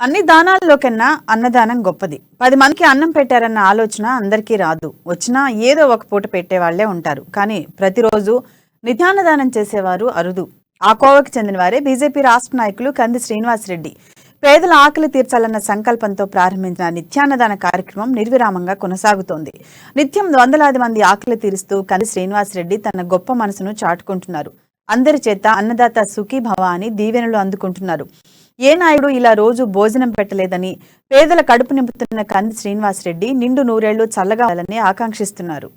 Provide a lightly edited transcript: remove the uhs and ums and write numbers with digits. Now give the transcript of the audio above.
అన్ని దానాల్లో కన్నా అన్నదానం గొప్పది. 10 మందికి అన్నం పెట్టారన్న ఆలోచన అందరికీ రాదు. వచ్చినా ఏదో ఒక పూట పెట్టేవాళ్లే ఉంటారు. కానీ ప్రతిరోజు నిత్యాన్నదానం చేసేవారు అరుదు. ఆ కోవకు చెందిన వారే బీజేపీ రాష్ట్ర నాయకులు కంది శ్రీనివాసరెడ్డి. పేదల ఆకలి తీర్చాలన్న సంకల్పంతో ప్రారంభించిన నిత్యాన్నదాన కార్యక్రమం నిర్విరామంగా కొనసాగుతోంది. నిత్యం వందలాది మంది ఆకలి తీరుస్తూ కంది శ్రీనివాసరెడ్డి తన గొప్ప మనసును చాటుకుంటున్నారు. అందరి చేత అన్నదాత సుఖీభవ అని దీవెనలు అందుకుంటున్నారు. ఏ నాయుడు ఇలా రోజు భోజనం పెట్టలేదని పేదల కడుపు నింపుతున్న కంది శ్రీనివాసరెడ్డి నిండు నూరేళ్లు చల్లగా ఆకాంక్షిస్తున్నారు.